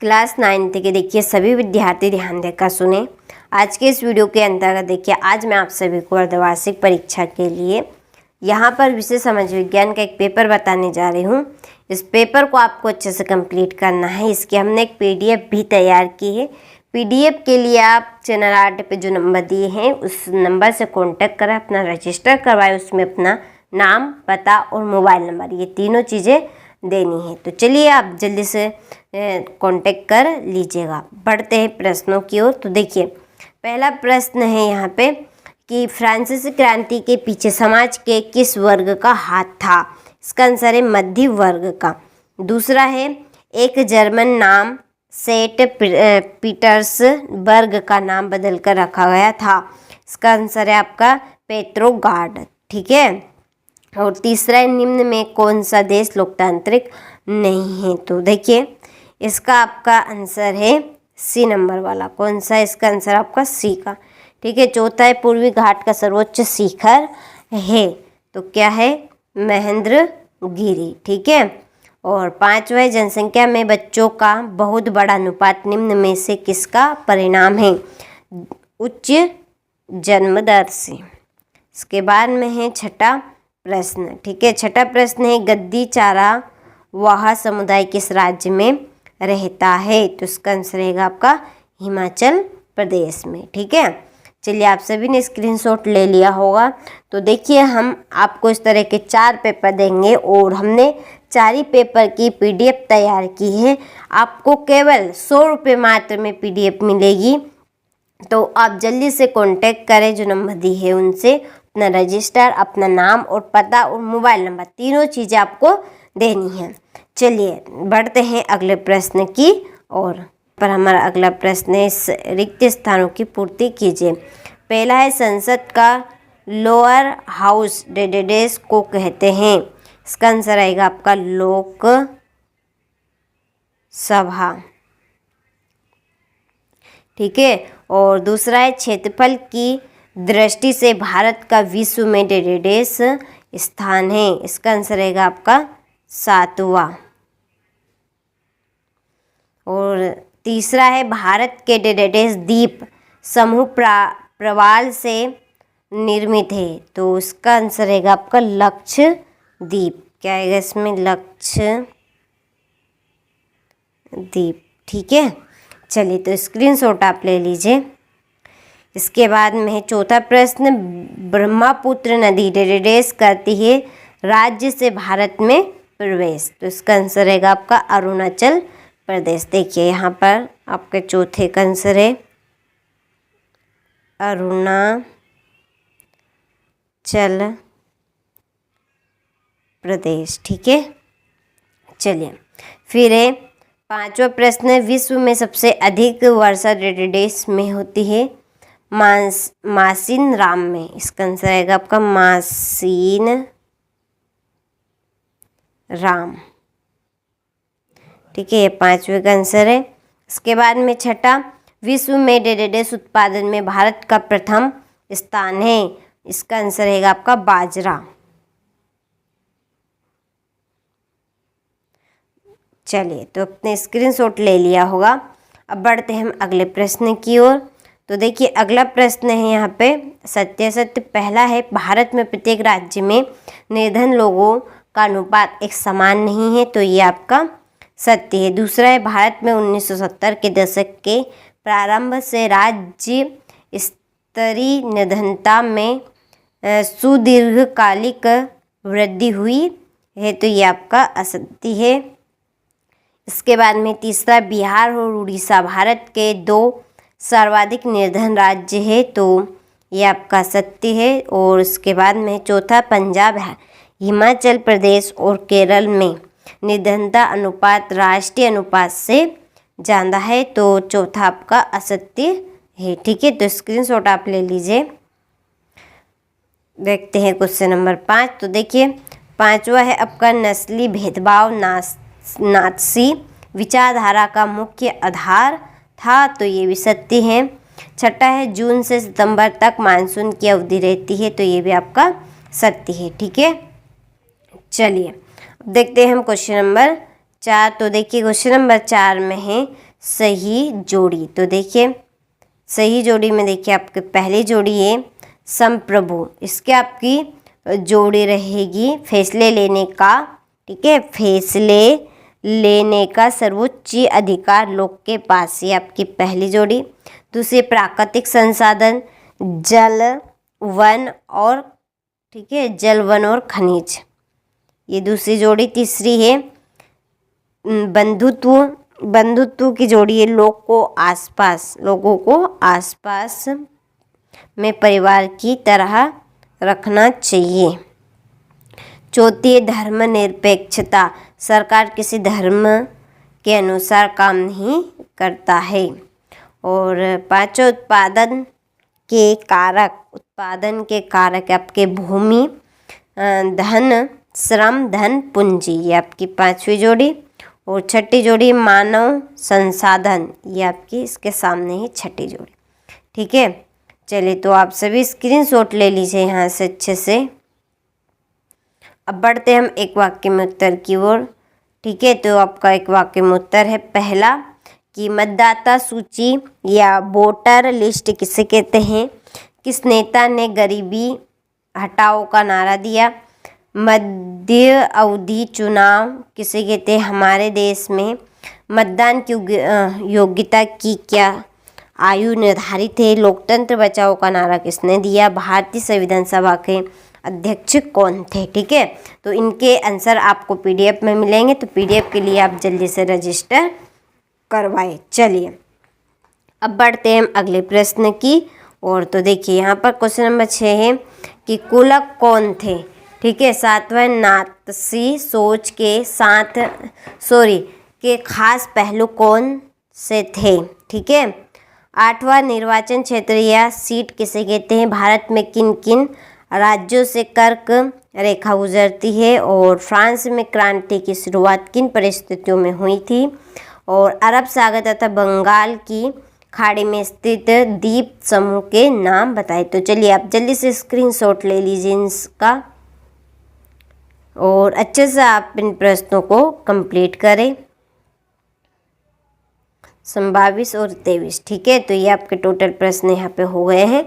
Class 9 के देखिए सभी विद्यार्थी ध्यान देकर सुने। आज के इस वीडियो के अंतर्गत देखिए आज मैं आप सभी को अर्धवार्षिक परीक्षा के लिए यहाँ पर विषय समाज विज्ञान का एक पेपर बताने जा रही हूँ। इस पेपर को आपको अच्छे से कंप्लीट करना है। इसकी हमने एक पीडीएफ भी तैयार की है। पीडीएफ के लिए आप चैनल 8 पे जो नंबर दिए हैं उस नंबर से कांटेक्ट करें, अपना रजिस्टर करवाएं, उसमें अपना नाम, पता और मोबाइल नंबर ये तीनों चीज़ें देनी है। तो चलिए आप जल्दी से कांटेक्ट कर लीजिएगा। बढ़ते हैं प्रश्नों की ओर। तो देखिए पहला प्रश्न है यहाँ पे कि फ्रांसीसी क्रांति के पीछे समाज के किस वर्ग का हाथ था? इसका आंसर है मध्य वर्ग का। दूसरा है एक जर्मन नाम सेंट पीटर्सबर्ग का नाम बदल कर रखा गया था। इसका आंसर है आपका पेट्रोगार्ड। ठीक है। और तीसरा है निम्न में कौन सा देश लोकतांत्रिक नहीं है? तो देखिए इसका आपका आंसर है सी नंबर वाला। कौन सा? इसका आंसर आपका सी का। ठीक है। चौथा है पूर्वी घाट का सर्वोच्च शिखर है, तो क्या है? महेंद्रगिरी। ठीक है। और पांचवा है जनसंख्या में बच्चों का बहुत बड़ा अनुपात निम्न में से किसका परिणाम है? उच्च जन्म दर से। इसके बाद में है छठा प्रश्न। ठीक है। छठा प्रश्न है गद्दी चारा वाह समुदाय किस राज्य में रहता है? तो इसका आंसर रहेगा आपका हिमाचल प्रदेश में। ठीक है। चलिए आप सभी ने स्क्रीनशॉट ले लिया होगा। तो देखिए हम आपको इस तरह के 4 पेपर देंगे और हमने 4 ही पेपर की पीडीएफ तैयार की है। आपको केवल 100 रुपये मात्र में पीडीएफ मिलेगी। तो आप जल्दी से कांटेक्ट करें, जो नंबर दी है उनसे अपना रजिस्टर, अपना नाम और पता और मोबाइल नंबर तीनों चीज़ें आपको देनी है। चलिए बढ़ते हैं अगले प्रश्न की ओर। पर हमारा अगला प्रश्न है इस रिक्त स्थानों की पूर्ति कीजिए। पहला है संसद का लोअर हाउस डेडेस को कहते हैं। इसका आंसर आएगा आपका लोक सभा। ठीक है। और दूसरा है क्षेत्रफल की दृष्टि से भारत का विश्व में डेडेस स्थान है। इसका आंसर रहेगा आपका 7वां। और तीसरा है भारत के डेडेस द्वीप समूह प्रवाल से निर्मित है। तो इसका आंसर रहेगा आपका लक्षद्वीप। क्या आएगा इसमें? लक्षद्वीप। ठीक है। चलिए तो स्क्रीनशॉट आप ले लीजिए। इसके बाद में है चौथा प्रश्न ब्रह्मपुत्र नदी डेडेस करती है राज्य से भारत में प्रवेश। तो इसका आंसर रहेगा आपका अरुणाचल प्रदेश। देखिए यहाँ पर आपके चौथे का आंसर है अरुणाचल प्रदेश। ठीक है। चलिए फिर है 5वां प्रश्न विश्व में सबसे अधिक वर्षा डेडेस में होती है मासिन राम में। इसका आंसर आएगा आपका मासिन राम। ठीक है। ये 5वें का आंसर है। इसके बाद में छठा विश्व में डेडेस उत्पादन में भारत का प्रथम स्थान है। इसका आंसर रहेगा आपका बाजरा। चलिए तो अपने स्क्रीनशॉट ले लिया होगा। अब बढ़ते हैं हम अगले प्रश्न की ओर। तो देखिए अगला प्रश्न है यहाँ पे सत्य पहला है भारत में प्रत्येक राज्य में निर्धन लोगों का अनुपात एक समान नहीं है। तो ये आपका सत्य है। दूसरा है भारत में 1970 के दशक के प्रारंभ से राज्य स्तरीय निर्धनता में सुदीर्घकालिक वृद्धि हुई है। तो ये आपका असत्य है। इसके बाद में तीसरा बिहार और उड़ीसा भारत के 2 सर्वाधिक निर्धन राज्य है। तो ये आपका सत्य है। और इसके बाद में चौथा पंजाब हिमाचल प्रदेश और केरल में निर्धनता अनुपात राष्ट्रीय अनुपात से ज़्यादा है। तो चौथा आपका असत्य है। ठीक है। तो स्क्रीनशॉट आप ले लीजिए। देखते हैं क्वेश्चन नंबर 5। तो देखिए 5वां है आपका नस्ली भेदभाव नात्सी विचारधारा का मुख्य आधार था। तो ये भी सत्य है। छठा है जून से सितंबर तक मानसून की अवधि रहती है। तो ये भी आपका सत्य है। ठीक है। चलिए अब देखते हैं हम क्वेश्चन नंबर 4। तो देखिए क्वेश्चन नंबर 4 में है सही जोड़ी। तो देखिए सही जोड़ी में देखिए आपकी पहली जोड़ी है संप्रभु, इसके आपकी जोड़ी रहेगी फैसले लेने का, ठीक है, फैसले लेने का सर्वोच्च अधिकार लोग के पास, ये आपकी पहली जोड़ी। दूसरी प्राकृतिक संसाधन जल वन और, ठीक है, जल वन और खनिज, ये दूसरी जोड़ी। तीसरी है बंधुत्व की जोड़ी है लोगों को आसपास में परिवार की तरह रखना चाहिए। चौथी है धर्मनिरपेक्षता, सरकार किसी धर्म के अनुसार काम नहीं करता है। और पांचवा उत्पादन के कारक आपके भूमि, धन, श्रम, धन, पूंजी, ये आपकी पांचवी जोड़ी। और छठी जोड़ी मानव संसाधन, ये आपकी इसके सामने ही छठी जोड़ी, ठीक है। चलिए तो आप सभी स्क्रीनशॉट ले लीजिए यहाँ से अच्छे से। अब बढ़ते हम एक वाक्य में उत्तर की ओर, ठीक है। तो आपका एक वाक्य में उत्तर है पहला कि मतदाता सूची या वोटर लिस्ट किसे कहते हैं, किस नेता ने गरीबी हटाओ का नारा दिया, मध्य अवधि चुनाव किसे कहते हैं, हमारे देश में मतदान की योग्यता की क्या आयु निर्धारित है, लोकतंत्र बचाओ का नारा किसने दिया, भारतीय संविधान सभा के अध्यक्ष कौन थे, ठीक है। तो इनके आंसर आपको पीडीएफ में मिलेंगे, तो पीडीएफ के लिए आप जल्दी से रजिस्टर करवाएं। चलिए अब बढ़ते हैं हम अगले प्रश्न की ओर। तो देखिए यहाँ पर क्वेश्चन नंबर 6 है कि कुलक कौन थे, ठीक है। सातवाहनासी सोच के खास पहलू कौन से थे, ठीक है। आठवां निर्वाचन क्षेत्र या सीट किसे कहते हैं, भारत में किन किन राज्यों से कर्क रेखा गुजरती है, और फ्रांस में क्रांति की शुरुआत किन परिस्थितियों में हुई थी, और अरब सागर तथा बंगाल की खाड़ी में स्थित द्वीप समूह के नाम बताए। तो चलिए आप जल्दी से स्क्रीनशॉट ले लीजिए इसका और अच्छे से आप इन प्रश्नों को कंप्लीट करें। 22 और 23, ठीक है। तो ये आपके टोटल प्रश्न यहाँ पे हो गए हैं।